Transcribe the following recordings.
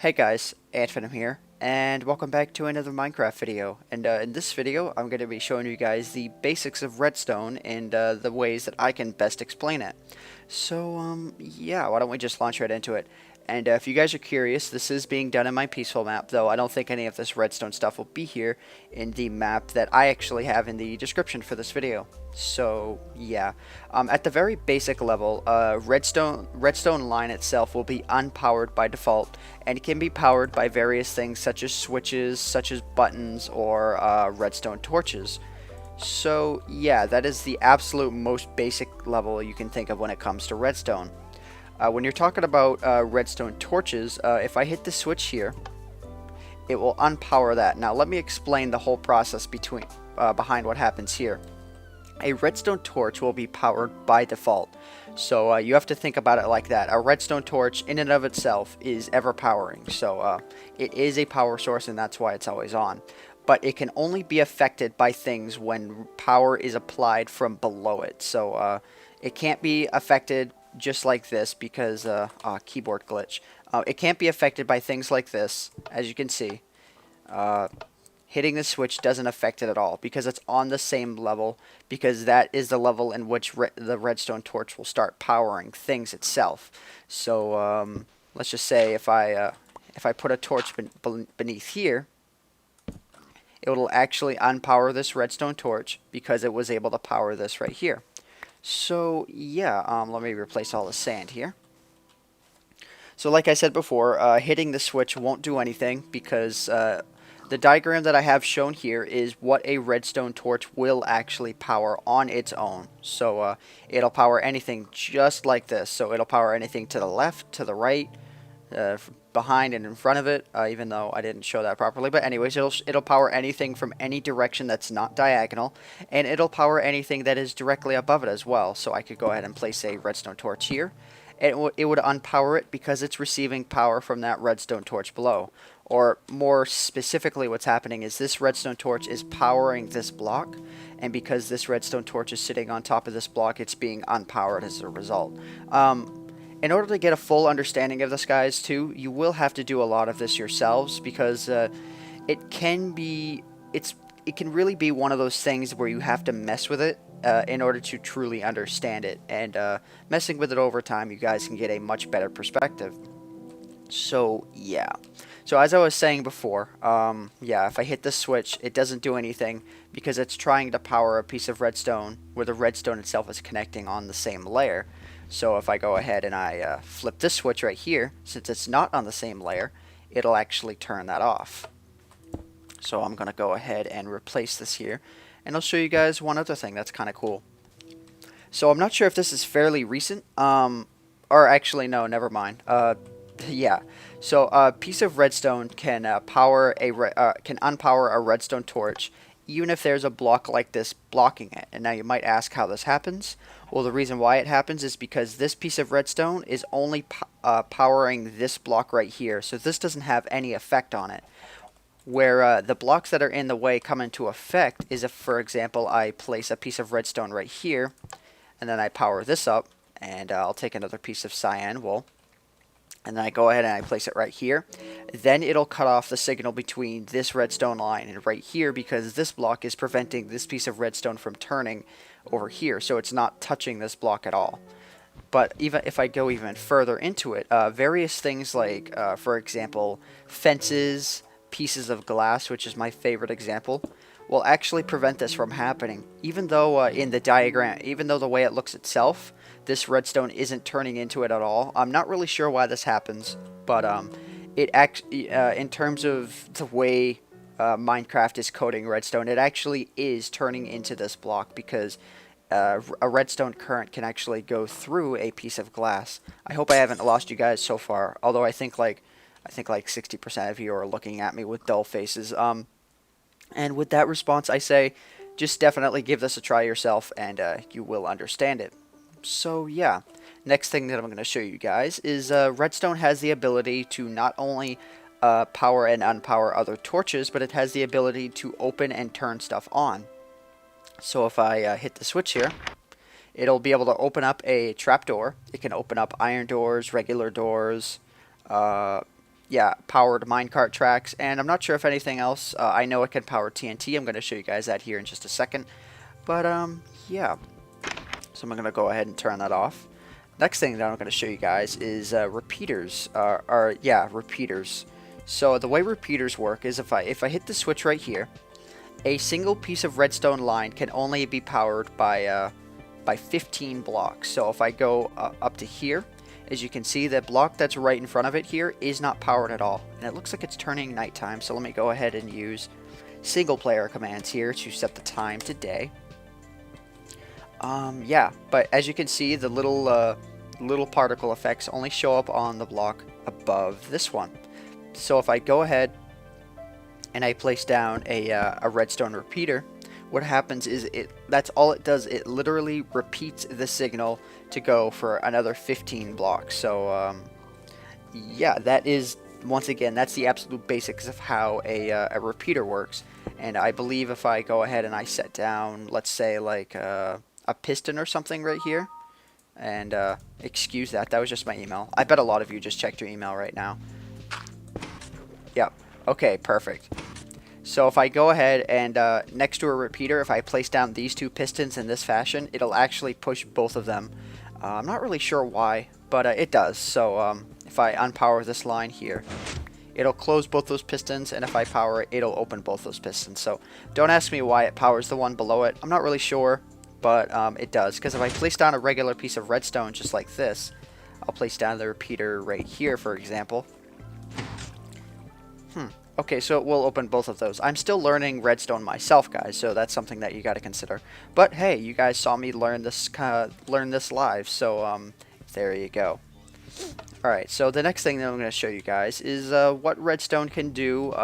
Hey guys, AntVenom here, and welcome back to another Minecraft video. And in this video, I'm going to be showing you guys the basics of redstone and the ways that I can best explain it. So, yeah, why don't we just launch right into it? And if you guys are curious, this is being done in my peaceful map, though I don't think any of this redstone stuff will be here in the map that I actually have in the description for this video. So, yeah. At the very basic level, redstone line itself will be unpowered by default, and it can be powered by various things such as switches, such as buttons, or redstone torches. So, yeah, that is the absolute most basic level you can think of when it comes to redstone. When you're talking about redstone torches, if I hit the switch here, it will unpower that. Now let me explain the whole process behind what happens here. A redstone torch will be powered by default. So you have to think about it like that. A redstone torch in and of itself is ever powering. So it is a power source, and that's why it's always on. But it can only be affected by things when power is applied from below it. So it can't be affected just like this because keyboard glitch. It can't be affected by things like this, as you can see. Hitting the switch doesn't affect it at all because it's on the same level, because that is the level in which the redstone torch will start powering things itself. So let's just say if I put a torch beneath here, it will actually unpower this redstone torch because it was able to power this right here. So yeah, let me replace all the sand here. So like I said before, hitting the switch won't do anything because the diagram that I have shown here is what a redstone torch will actually power on its own. So it'll power anything just like this. So it'll power anything to the left, to the right, behind and in front of it, even though I didn't show that properly. But anyways, it'll power anything from any direction that's not diagonal, and it'll power anything that is directly above it as well. So I could go ahead and place a redstone torch here, and it would unpower it because it's receiving power from that redstone torch below. Or more specifically, what's happening is this redstone torch is powering this block, and because this redstone torch is sitting on top of this block, it's being unpowered as a result. In order to get a full understanding of this, guys, too, you will have to do a lot of this yourselves because it can really be one of those things where you have to mess with it in order to truly understand it. And messing with it over time, you guys can get a much better perspective. So, yeah. So as I was saying before, yeah, if I hit the switch, it doesn't do anything because it's trying to power a piece of redstone where the redstone itself is connecting on the same layer. So if I go ahead and I flip this switch right here, since it's not on the same layer, it'll actually turn that off. So I'm going to go ahead and replace this here, and I'll show you guys one other thing that's kind of cool. So I'm not sure if this is fairly recent, or actually no, never mind. Yeah, so a piece of redstone can can unpower a redstone torch, even if there's a block like this blocking it. And now you might ask how this happens. Well, the reason why it happens is because this piece of redstone is only powering this block right here, so this doesn't have any effect on it. Where the blocks that are in the way come into effect is if, for example, I place a piece of redstone right here, and then I power this up, and I'll take another piece of cyan wool, and then I go ahead and I place it right here. Then it'll cut off the signal between this redstone line and right here because this block is preventing this piece of redstone from turning over here, so it's not touching this block at all. But even if I go even further into it, various things like, for example, fences, pieces of glass, which is my favorite example, will actually prevent this from happening. Even though in the diagram, even though the way it looks itself, this redstone isn't turning into it at all. I'm not really sure why this happens, but in terms of the way Minecraft is coding redstone, it actually is turning into this block because a redstone current can actually go through a piece of glass. I hope I haven't lost you guys so far, although I think like 60% of you are looking at me with dull faces. And with that response, I say just definitely give this a try yourself, and you will understand it. So yeah, next thing that I'm going to show you guys is redstone has the ability to not only power and unpower other torches, but it has the ability to open and turn stuff on. So if I hit the switch here, it'll be able to open up a trapdoor. It can open up iron doors, regular doors, yeah, powered minecart tracks, and I'm not sure if anything else. I know it can power TNT. I'm going to show you guys that here in just a second. But, yeah. So I'm going to go ahead and turn that off. Next thing that I'm going to show you guys is repeaters. Repeaters. So the way repeaters work is if I hit the switch right here, a single piece of redstone line can only be powered by 15 blocks. So if I go up to here, as you can see, the block that's right in front of it here is not powered at all. And it looks like it's turning nighttime, so let me go ahead and use single player commands here to set the time to day. Yeah, but as you can see, the little particle effects only show up on the block above this one. So if I go ahead and I place down a redstone repeater, what happens is that's all it does. It literally repeats the signal to go for another 15 blocks. So yeah, that is, once again, that's the absolute basics of how a repeater works. And I believe if I go ahead and I set down, let's say like a piston or something right here, and excuse that was just my email. I bet a lot of you just checked your email right now. Yep. Okay, perfect. So if I go ahead and next to a repeater, if I place down these two pistons in this fashion, it'll actually push both of them. I'm not really sure why, but it does. So if I unpower this line here, it'll close both those pistons, and if I power it, it'll open both those pistons. So don't ask me why it powers the one below it. I'm not really sure, but it does. Because if I place down a regular piece of redstone just like this, I'll place down the repeater right here, for example. Okay, so it will open both of those. I'm still learning redstone myself, guys, so that's something that you got to consider. But hey, you guys saw me learn this live, so there you go. All right, so the next thing that I'm going to show you guys is what redstone can do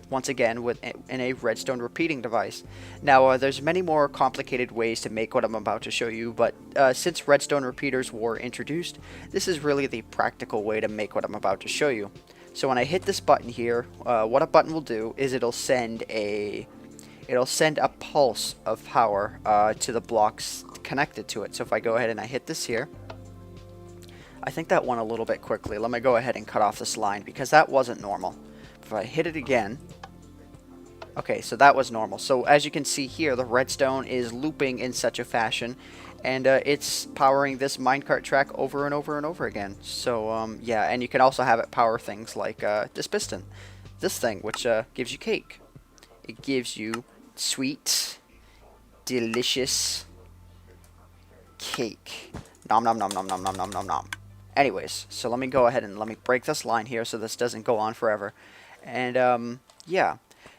once again in a redstone repeating device. Now, there's many more complicated ways to make what I'm about to show you, but since redstone repeaters were introduced, this is really the practical way to make what I'm about to show you. So when I hit this button here, what a button will do is it'll send a pulse of power to the blocks connected to it. So if I go ahead and I hit this here, I think that went a little bit quickly. Let me go ahead and cut off this line because that wasn't normal. If I hit it again, okay, so that was normal. So as you can see here, the redstone is looping in such a fashion, and it's powering this minecart track over and over and over again. So yeah, and you can also have it power things like this piston, this thing, which gives you cake. It gives you sweet, delicious cake. Nom nom nom nom nom nom nom nom nom. Anyways, so let me go ahead and let me break this line here so this doesn't go on forever. And yeah,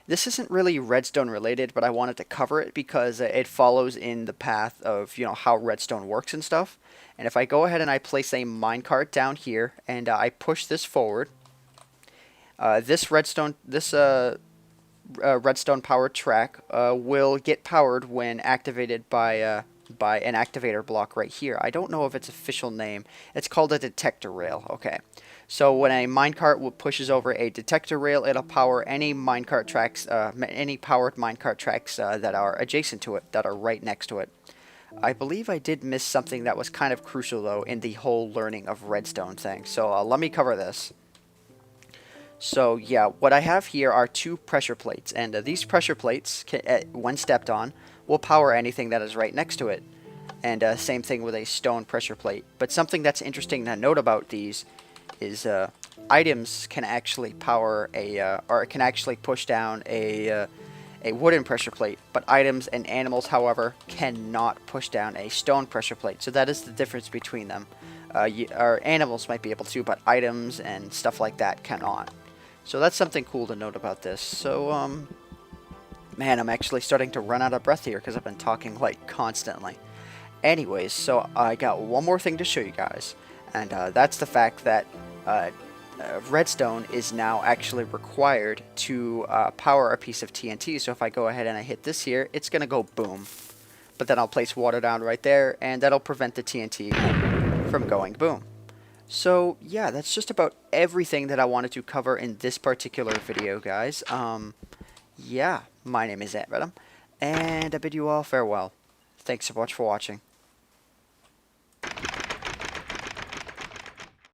this isn't really redstone related, but I wanted to cover it because it follows in the path of, you know, how redstone works and stuff. And if I go ahead and I place a minecart down here and I push this forward, this redstone powered track will get powered when activated by an activator block right here. I don't know of its official name. It's called a detector rail. Okay. So when a minecart pushes over a detector rail, it'll power any minecart tracks, any powered minecart tracks that are adjacent to it, that are right next to it. I believe I did miss something that was kind of crucial, though, in the whole learning of redstone thing. So let me cover this. So yeah, what I have here are two pressure plates, and these pressure plates, when stepped on, will power anything that is right next to it. And same thing with a stone pressure plate. But something that's interesting to note about these is items can actually power or can actually push down a wooden pressure plate, but items and animals, however, cannot push down a stone pressure plate. So that is the difference between them. Our animals might be able to, but items and stuff like that cannot. So that's something cool to note about this. So man, I'm actually starting to run out of breath here because I've been talking like constantly. Anyways, so I got one more thing to show you guys, and that's the fact that redstone is now actually required to power a piece of TNT. So if I go ahead and I hit this here, it's going to go boom. But then I'll place water down right there, and that'll prevent the TNT from going boom. So yeah, that's just about everything that I wanted to cover in this particular video, guys. Yeah, my name is AntVenom, and I bid you all farewell. Thanks so much for watching.